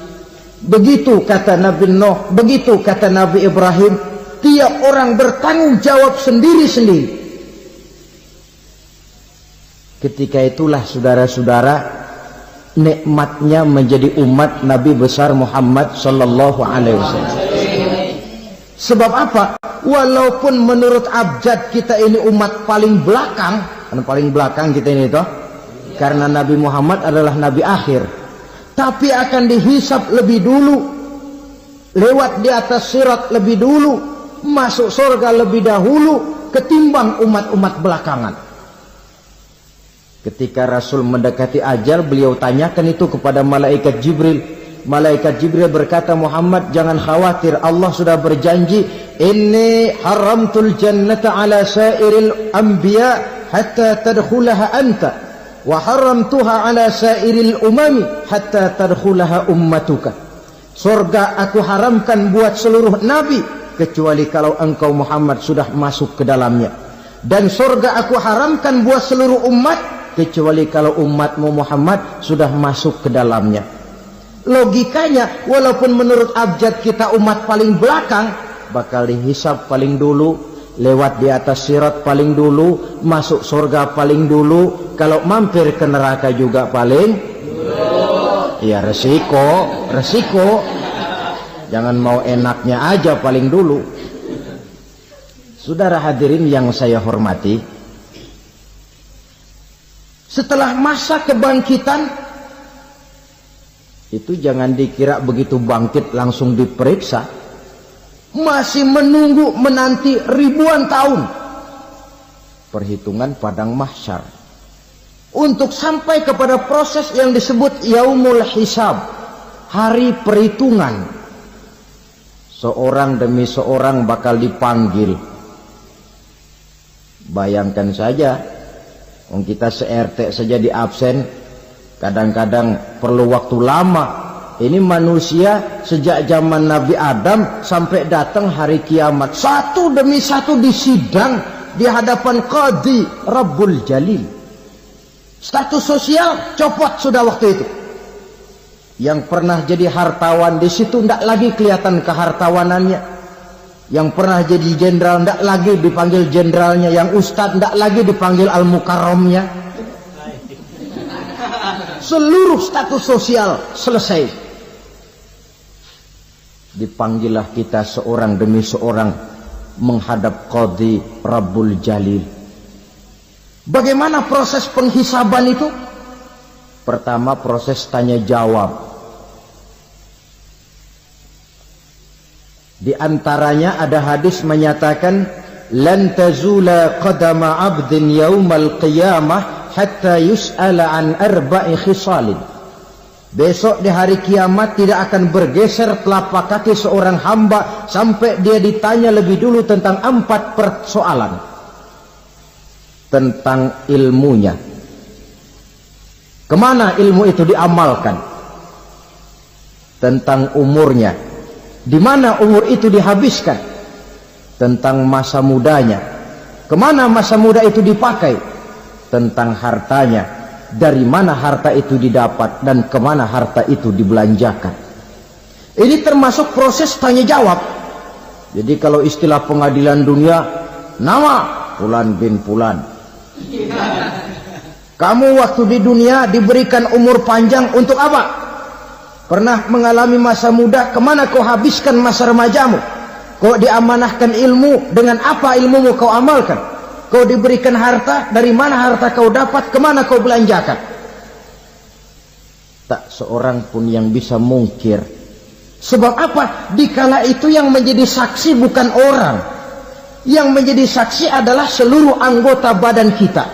Begitu kata Nabi Nuh, begitu kata Nabi Ibrahim. Tiap orang bertanggung jawab sendiri-sendiri. Ketika itulah saudara-saudara, nikmatnya menjadi umat Nabi besar Muhammad sallallahu alaihi wasallam. Sebab apa? Walaupun menurut abjad kita ini umat paling belakang, kan paling belakang kita ini toh, karena Nabi Muhammad adalah Nabi akhir. Tapi akan dihisap lebih dulu, lewat di atas sirat lebih dulu, masuk surga lebih dahulu ketimbang umat-umat belakangan. Ketika Rasul mendekati ajal, beliau tanyakan itu kepada malaikat Jibril. Malaikat Jibril berkata, Muhammad jangan khawatir, Allah sudah berjanji, inni haramtul jannata ala sairil anbiya hatta tadkhulaha anta. Wa haramtuha ala sairil umami hatta tadkhulaha ummatuka. Surga aku haramkan buat seluruh nabi, kecuali kalau engkau Muhammad sudah masuk ke dalamnya. Dan surga aku haramkan buat seluruh umat kecuali kalau umatmu Muhammad sudah masuk ke dalamnya. Logikanya, walaupun menurut abjad kita umat paling belakang, bakal dihisab paling dulu, lewat di atas sirat paling dulu, masuk surga paling dulu, kalau mampir ke neraka juga paling dulu. Ya resiko. Jangan mau enaknya aja paling dulu. Saudara hadirin yang saya hormati, setelah masa kebangkitan itu jangan dikira begitu bangkit langsung diperiksa. Masih menunggu menanti ribuan tahun perhitungan padang mahsyar untuk sampai kepada proses yang disebut yaumul hisab, hari perhitungan. Seorang demi seorang bakal dipanggil. Bayangkan saja, kita se-RT saja di absen, kadang-kadang perlu waktu lama. Ini manusia sejak zaman Nabi Adam sampai datang hari kiamat, satu demi satu disidang di hadapan Qadi Rabbul Jalil. Status sosial copot sudah waktu itu. Yang pernah jadi hartawan di situ tidak lagi kelihatan kehartawanannya. Yang pernah jadi jenderal tidak lagi dipanggil jenderalnya. Yang ustadz tidak lagi dipanggil al-mukarramnya. Seluruh status sosial selesai. Dipanggillah kita seorang demi seorang menghadap Qadi Rabbul Jalil. Bagaimana proses penghisaban itu? Pertama, proses tanya jawab. Di antaranya ada hadis menyatakan, lan tazula qadama 'abdin yaumal qiyamah hatta yus'ala an arba'i khisalin. Besok di hari kiamat tidak akan bergeser telapak kaki seorang hamba sampai dia ditanya lebih dulu tentang 4 persoalan. Tentang ilmunya. Kemana ilmu itu diamalkan? Tentang umurnya. Di mana umur itu dihabiskan? Tentang masa mudanya. Kemana masa muda itu dipakai? Tentang hartanya. Dari mana harta itu didapat dan kemana harta itu dibelanjakan. Ini termasuk proses tanya jawab. Jadi kalau istilah pengadilan dunia, nama Fulan bin Fulan. Kamu waktu di dunia diberikan umur panjang untuk apa? Pernah mengalami masa muda, kemana kau habiskan masa remajamu? Kau diamanahkan ilmu, dengan apa ilmumu kau amalkan? Kau diberikan harta, dari mana harta kau dapat, kemana kau belanjakan? Tak seorang pun yang bisa mungkir. Sebab apa? Dikala itu yang menjadi saksi bukan orang. Yang menjadi saksi adalah seluruh anggota badan kita.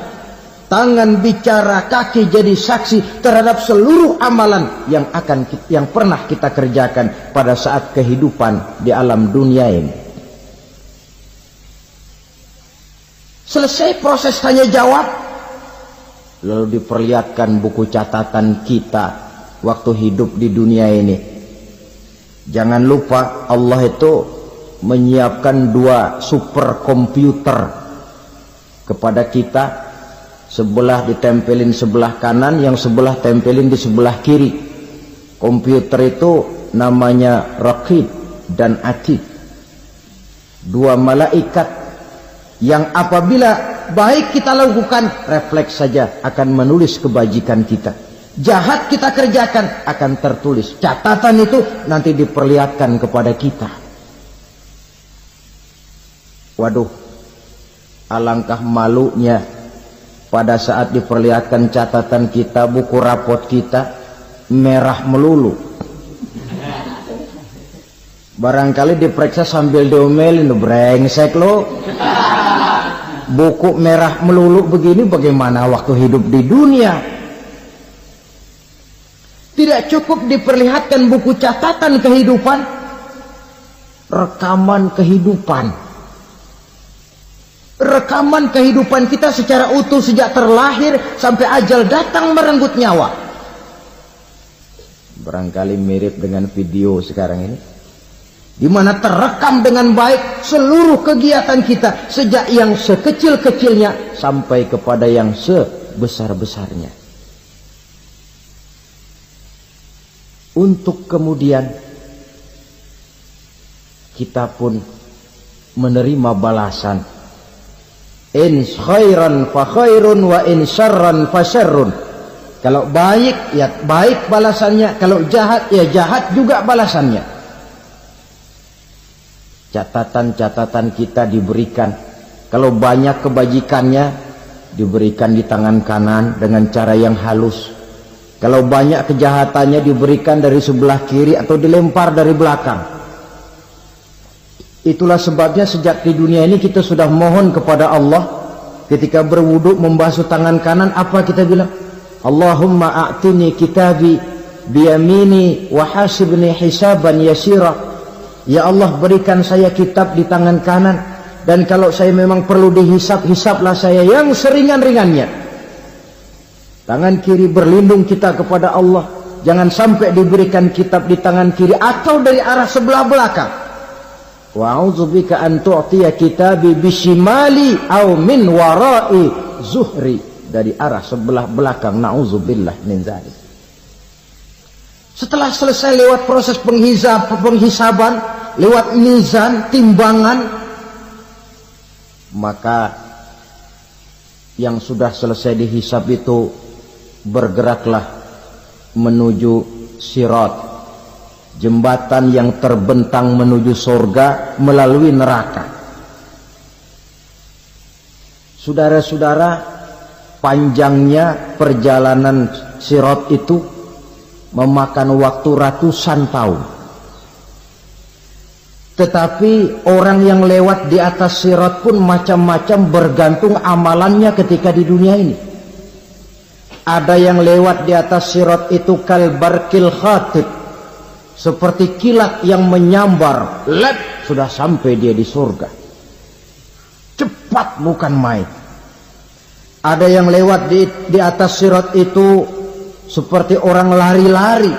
Tangan bicara, kaki jadi saksi terhadap seluruh amalan yang pernah kita kerjakan pada saat kehidupan di alam dunia ini. Selesai proses tanya jawab, lalu diperlihatkan buku catatan kita waktu hidup di dunia ini. Jangan lupa Allah itu menyiapkan 2 superkomputer kepada kita. Sebelah ditempelin sebelah kanan, yang sebelah tempelin di sebelah kiri. Komputer itu namanya Raqib dan Atid. 2 malaikat yang apabila baik kita lakukan, refleks saja akan menulis kebajikan kita. Jahat kita kerjakan akan tertulis. Catatan itu nanti diperlihatkan kepada kita. Waduh, alangkah malunya pada saat diperlihatkan catatan kita, buku rapot kita merah melulu. Barangkali diperiksa sambil diomelin, brengsek lo. Buku merah melulu begini bagaimana waktu hidup di dunia? Tidak cukup diperlihatkan buku catatan kehidupan, rekaman kehidupan. Rekaman kehidupan kita secara utuh sejak terlahir sampai ajal datang merenggut nyawa. Barangkali mirip dengan video sekarang ini. di mana terekam dengan baik seluruh kegiatan kita, sejak yang sekecil-kecilnya sampai kepada yang sebesar-besarnya. Untuk kemudian kita pun menerima balasan. In khairan fa khairun wa in syarran fa syarrun. Kalau baik ya baik balasannya, kalau jahat ya jahat juga balasannya. Catatan-catatan kita diberikan. Kalau banyak kebajikannya diberikan di tangan kanan dengan cara yang halus. Kalau banyak kejahatannya diberikan dari sebelah kiri atau dilempar dari belakang. Itulah sebabnya sejak di dunia ini kita sudah mohon kepada Allah. Ketika berwudu membasuh tangan kanan, apa kita bilang? Allahumma a'tini kitabi biyamini wa hasibni hisaban yasira. Ya Allah, berikan saya kitab di tangan kanan, dan kalau saya memang perlu dihisap, hisaplah saya yang seringan-ringannya. Tangan kiri berlindung kita kepada Allah, jangan sampai diberikan kitab di tangan kiri atau dari arah sebelah belakang. Wa a'udzubika an tu'tiya kitabi bishimali aw min wara'i zuhri, dari arah sebelah belakang. Na'udzubillah min dzalik. Setelah selesai lewat proses penghisaban, lewat mizan, timbangan, maka yang sudah selesai dihisab itu bergeraklah menuju sirat, jembatan yang terbentang menuju surga melalui neraka. Saudara-saudara, panjangnya perjalanan sirat itu memakan waktu ratusan tahun. Tetapi orang yang lewat di atas sirat pun macam-macam, bergantung amalannya ketika di dunia ini. Ada yang lewat di atas sirat itu kal barqil khatib, seperti kilat yang menyambar, lep, sudah sampai dia di surga. Cepat bukan main. Ada yang lewat di atas sirat itu seperti orang lari-lari.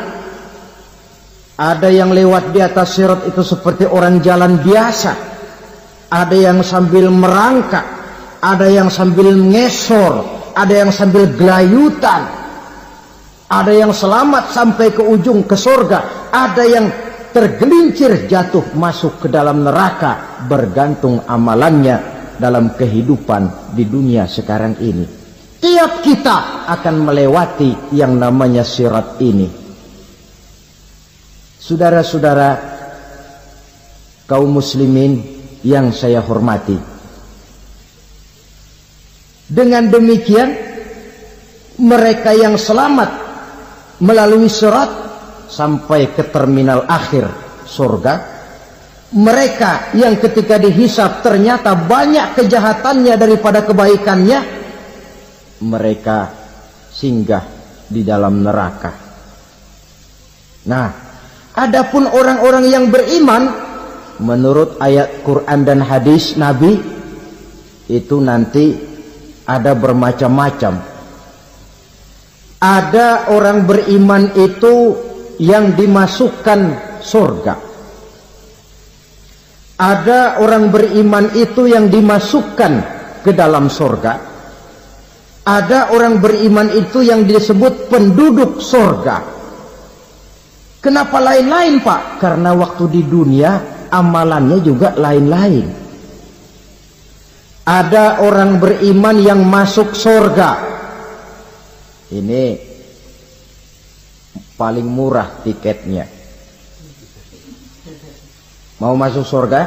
Ada yang lewat di atas sirat itu seperti orang jalan biasa. Ada yang sambil merangkak, ada yang sambil ngesor, ada yang sambil gelayutan, ada yang selamat sampai ke ujung ke surga, ada yang tergelincir jatuh masuk ke dalam neraka, bergantung amalannya dalam kehidupan di dunia sekarang ini. Tiap kita akan melewati yang namanya sirat ini. Saudara-saudara kaum muslimin yang saya hormati, dengan demikian mereka yang selamat melalui sirat sampai ke terminal akhir surga, mereka yang ketika dihisab ternyata banyak kejahatannya daripada kebaikannya, mereka singgah di dalam neraka. Nah, adapun orang-orang yang beriman menurut ayat Quran dan hadis Nabi itu nanti ada bermacam-macam. Ada orang beriman itu yang dimasukkan surga. Ada orang beriman itu yang dimasukkan ke dalam surga. Ada orang beriman itu yang disebut penduduk surga. Kenapa lain-lain, Pak? Karena waktu di dunia amalannya juga lain-lain. Ada orang beriman yang masuk surga. Ini paling murah tiketnya. Mau masuk surga?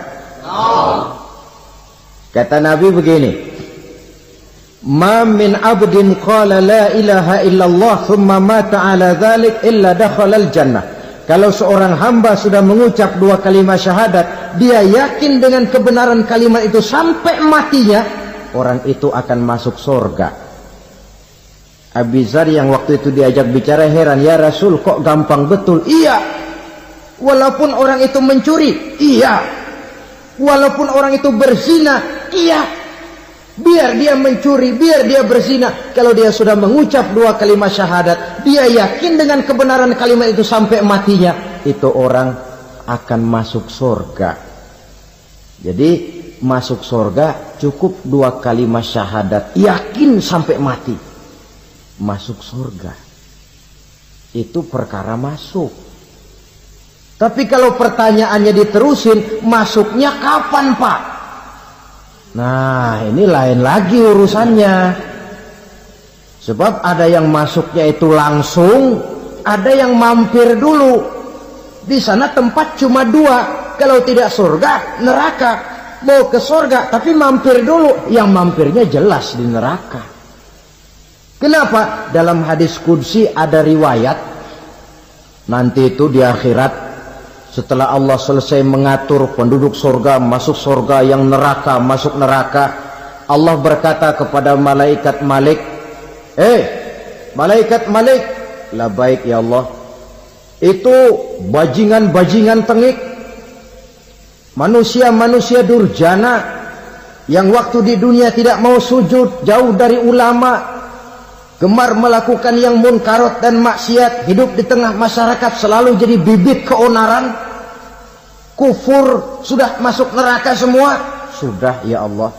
Kata Nabi begini, ma min abdin qala la ilaha illallah thumma mata ala dhalik illa dakhala al-jannah. Kalau seorang hamba sudah mengucap dua kalimat syahadat, dia yakin dengan kebenaran kalimat itu sampai matinya, orang itu akan masuk surga. Abi Dzar yang waktu itu diajak bicara heran, ya Rasul kok gampang betul? Iya, walaupun orang itu mencuri, iya, walaupun orang itu berzina, iya, biar dia mencuri, biar dia berzina, kalau dia sudah mengucap dua kalimat syahadat, dia yakin dengan kebenaran kalimat itu sampai matinya, itu orang akan masuk surga. Jadi masuk surga cukup 2 kalimat syahadat, yakin sampai mati masuk surga. Itu perkara masuk. Tapi kalau pertanyaannya diterusin, masuknya kapan Pak? Nah ini lain lagi urusannya. Sebab ada yang masuknya itu langsung, ada yang mampir dulu. Di sana tempat cuma 2. Kalau tidak surga, neraka. Mau ke surga, tapi mampir dulu. Yang mampirnya jelas di neraka. Kenapa? Dalam hadis qudsi ada riwayat. Nanti itu di akhirat, setelah Allah selesai mengatur penduduk surga, masuk surga, yang neraka, masuk neraka. Allah berkata kepada malaikat Malik, malaikat Malik, labaik ya Allah. Itu bajingan-bajingan tengik, manusia-manusia durjana yang waktu di dunia tidak mau sujud, jauh dari ulama, gemar melakukan yang munkarat dan maksiat, hidup di tengah masyarakat selalu jadi bibit keonaran, kufur, sudah masuk neraka semua. Sudah ya Allah.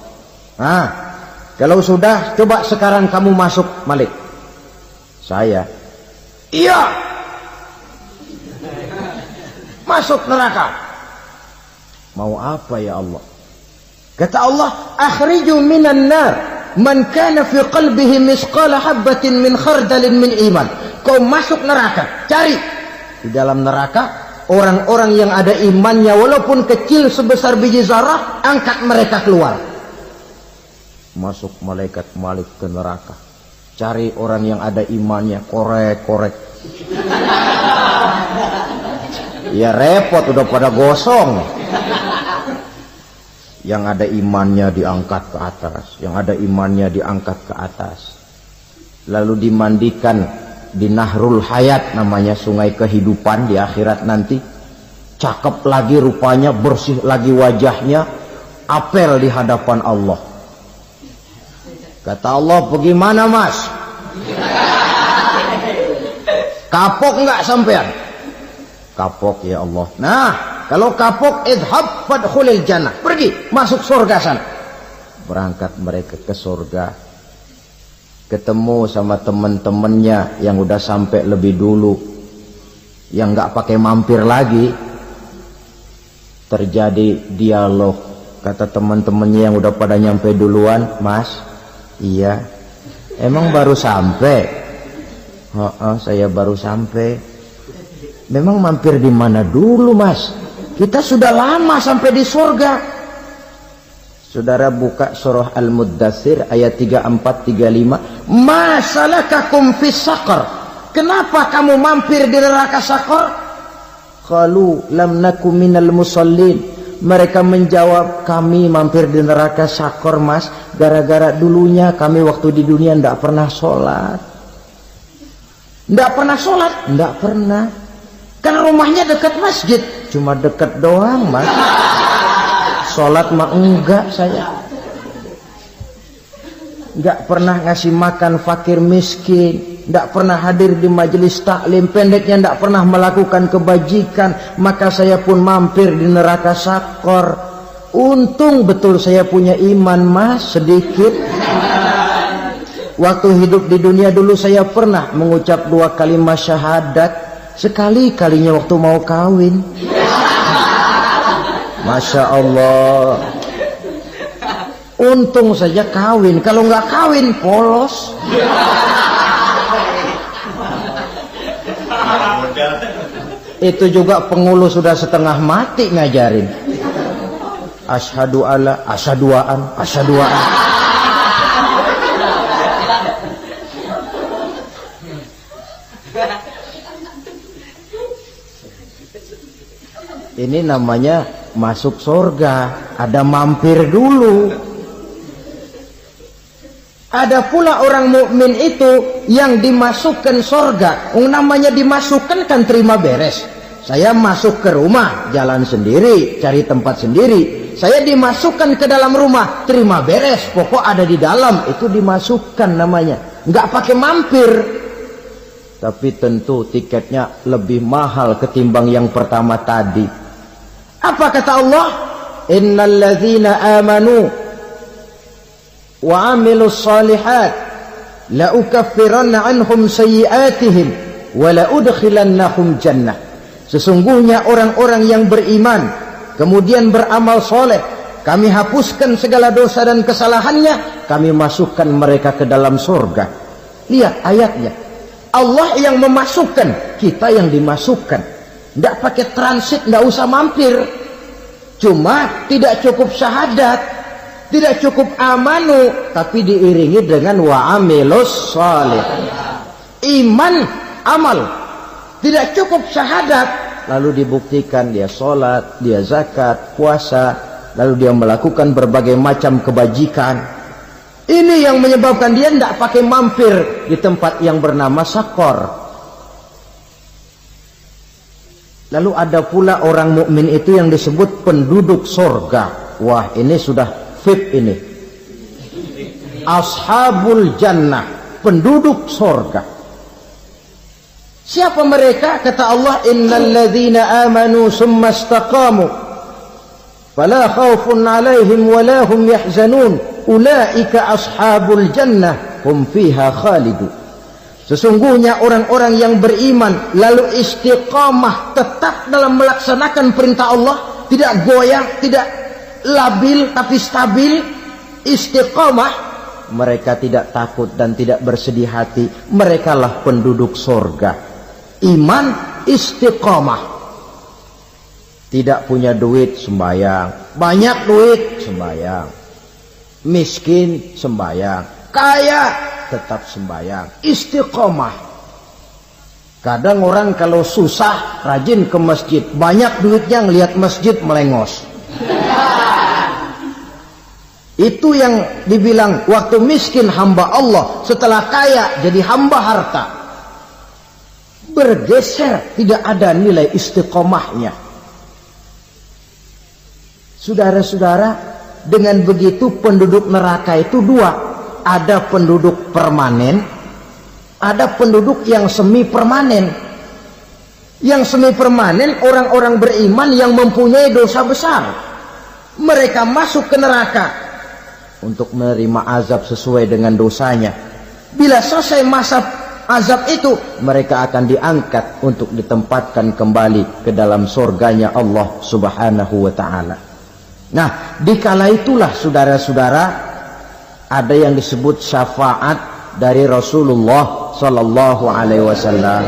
Nah, kalau sudah, coba sekarang kamu masuk Malik. Saya, iya, masuk neraka. Mau apa ya Allah? Kata Allah, akhriju minan nar man kana fi qalbihi misqala habatin min khardalin min iman. Kau masuk neraka, cari di dalam neraka orang-orang yang ada imannya walaupun kecil sebesar biji zarah, angkat mereka keluar. Masuk malaikat Malik ke neraka, cari orang yang ada imannya, korek-korek. Ya repot, udah pada gosong. Yang ada imannya diangkat ke atas, yang ada imannya diangkat ke atas, lalu dimandikan di Nahrul Hayat, namanya sungai kehidupan di akhirat nanti. Cakep lagi rupanya, bersih lagi wajahnya, apel di hadapan Allah. Kata Allah, bagaimana Mas? Kapok nggak sampean? Kapok ya Allah. Nah, kalau kapok, idhab fadkhulil jannah, pergi masuk surga sana. Berangkat mereka ke surga, ketemu sama teman-temannya yang udah sampai lebih dulu, yang nggak pakai mampir lagi. Terjadi dialog. Kata teman-temannya yang udah pada nyampe duluan, Mas, iya, emang baru sampai? Saya baru sampai. Memang mampir di mana dulu Mas? Kita sudah lama sampai di surga. Saudara buka surah Al-Muddathir ayat 34-35. Ma salakakum fis saqar? Kenapa kamu mampir di neraka Saqar? Qalu lam nakum minal musallin. Mereka menjawab, kami mampir di neraka Saqar Mas, gara-gara dulunya kami waktu di dunia tidak pernah sholat. Tidak pernah sholat? Tidak pernah. Karena rumahnya dekat masjid, cuma dekat doang Mas. Sholat mah enggak saya. Enggak pernah ngasih makan fakir miskin, enggak pernah hadir di majelis taklim, pendeknya enggak pernah melakukan kebajikan. Maka saya pun mampir di neraka Saqar. Untung betul saya punya iman Mas, sedikit. Waktu hidup di dunia dulu saya pernah mengucap 2 kalimat syahadat, sekali-kalinya waktu mau kawin. Masya Allah. Untung saja kawin, kalau nggak kawin polos. Itu juga pengulu sudah setengah mati ngajarin. Asyhadu alla, asyaduaan, asyaduaan. Ini namanya masuk surga, ada mampir dulu. Ada pula orang mukmin itu yang dimasukkan surga. Namanya dimasukkan kan terima beres. Saya masuk ke rumah, jalan sendiri, cari tempat sendiri. Saya dimasukkan ke dalam rumah, terima beres, pokok ada di dalam, itu dimasukkan namanya. Nggak pakai mampir. Tapi tentu tiketnya lebih mahal ketimbang yang pertama tadi. Apa kata Allah? Innal ladzina amanu wa amilus solihat la ukaffiranna anhum sayyi'atihim wa la udkhilannahum jannah. Sesungguhnya orang-orang yang beriman kemudian beramal soleh, kami hapuskan segala dosa dan kesalahannya, kami masukkan mereka ke dalam surga. Lihat ayatnya, Allah yang memasukkan, kita yang dimasukkan. Tidak pakai transit, tidak usah mampir. Cuma tidak cukup syahadat, tidak cukup amanu, tapi diiringi dengan wa'amilus salih. Iman, amal. Tidak cukup syahadat, lalu dibuktikan dia sholat, dia zakat, puasa, lalu dia melakukan berbagai macam kebajikan. Ini yang menyebabkan dia tidak pakai mampir di tempat yang bernama sakor. Lalu ada pula orang mukmin itu yang disebut penduduk surga. Wah, ini sudah VIP ini. Ashabul jannah, penduduk surga. Siapa mereka? Kata Allah, innal ladzina amanu summa istaqamu fala khaufun 'alaihim wa la hum yahzanun ulaika ashabul jannah hum fiha khalidun. Sesungguhnya orang-orang yang beriman lalu istiqamah, tetap dalam melaksanakan perintah Allah, tidak goyang, tidak labil tapi stabil, istiqamah, mereka tidak takut dan tidak bersedih hati. Merekalah penduduk surga. Iman, istiqamah. Tidak punya duit, sembahyang. Banyak duit, sembahyang. Miskin, sembahyang. Kaya, tetap sembahyang. Istiqomah. Kadang orang kalau susah rajin ke masjid, banyak duitnya ngelihat masjid melengos. Itu yang dibilang waktu miskin hamba Allah, setelah kaya jadi hamba harta. Bergeser, tidak ada nilai istiqomahnya. Saudara-saudara, dengan begitu penduduk neraka itu dua. Ada penduduk permanen, ada penduduk yang semi permanen. Yang semi permanen orang-orang beriman yang mempunyai dosa besar. Mereka masuk ke neraka untuk menerima azab sesuai dengan dosanya. Bila selesai masa azab itu, mereka akan diangkat untuk ditempatkan kembali ke dalam surganya Allah Subhanahu wa ta'ala. Nah, dikala itulah saudara-saudara, ada yang disebut syafaat dari Rasulullah Sallallahu Alaihi Wasallam.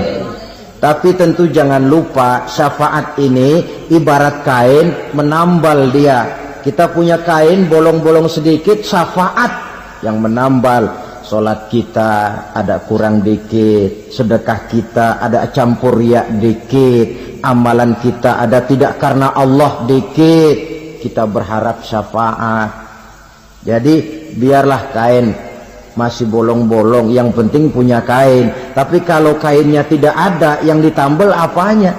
Tapi tentu jangan lupa, syafaat ini ibarat kain menambal dia. Kita punya kain bolong-bolong sedikit, syafaat yang menambal. Solat kita ada kurang dikit, sedekah kita ada campur riak dikit, amalan kita ada tidak karena Allah dikit. Kita berharap syafaat. Jadi biarlah kain masih bolong-bolong, yang penting punya kain. Tapi kalau kainnya tidak ada, yang ditambal apanya?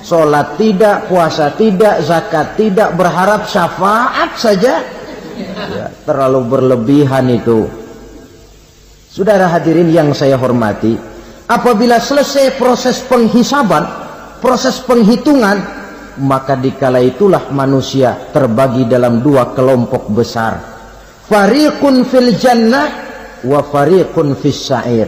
Sholat tidak, puasa tidak, zakat tidak, berharap syafaat saja. Ya, terlalu berlebihan itu. Saudara hadirin yang saya hormati, apabila selesai proses penghisaban, proses penghitungan, maka dikala itulah manusia terbagi dalam dua kelompok besar. Fariqun fil jannah wa fariqun fis sa'ir.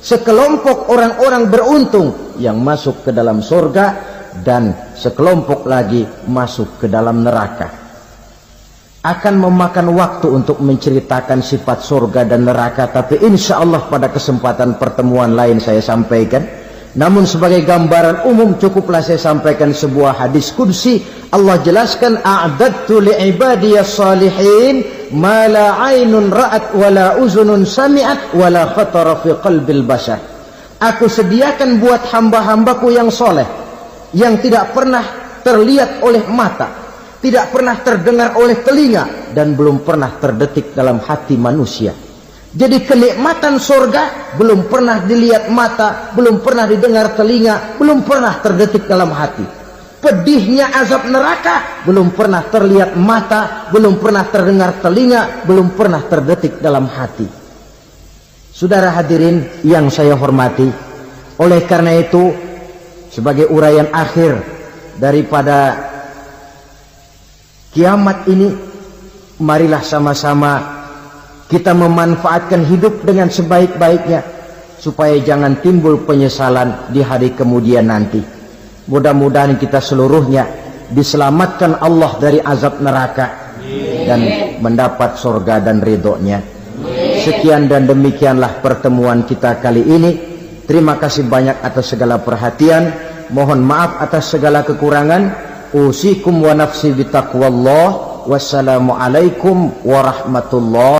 Sekelompok orang-orang beruntung yang masuk ke dalam surga, dan sekelompok lagi masuk ke dalam neraka. Akan memakan waktu untuk menceritakan sifat surga dan neraka, tapi insya Allah pada kesempatan pertemuan lain saya sampaikan. Namun sebagai gambaran umum cukuplah saya sampaikan sebuah hadis qudsi. Allah jelaskan, a'dadtu li'ibadiyas salihin ma la 'ainun ra'at wa la uzunun sami'at wa la khatara fi qalbil bashar. Aku sediakan buat hamba-hambaku yang soleh, yang tidak pernah terlihat oleh mata, tidak pernah terdengar oleh telinga, dan belum pernah terdetik dalam hati manusia. Jadi kenikmatan surga belum pernah dilihat mata, belum pernah didengar telinga, belum pernah terdetik dalam hati. Pedihnya azab neraka belum pernah terlihat mata, belum pernah terdengar telinga, belum pernah terdetik dalam hati. Saudara hadirin yang saya hormati, oleh karena itu sebagai uraian akhir daripada kiamat ini, marilah sama-sama kita memanfaatkan hidup dengan sebaik-baiknya supaya jangan timbul penyesalan di hari kemudian nanti. Mudah-mudahan kita seluruhnya diselamatkan Allah dari azab neraka dan mendapat surga dan ridhonya. Sekian dan demikianlah pertemuan kita kali ini. Terima kasih banyak atas segala perhatian. Mohon maaf atas segala kekurangan. Usikum wa nafsi bitaqwallah. Wassalamualaikum warahmatullahi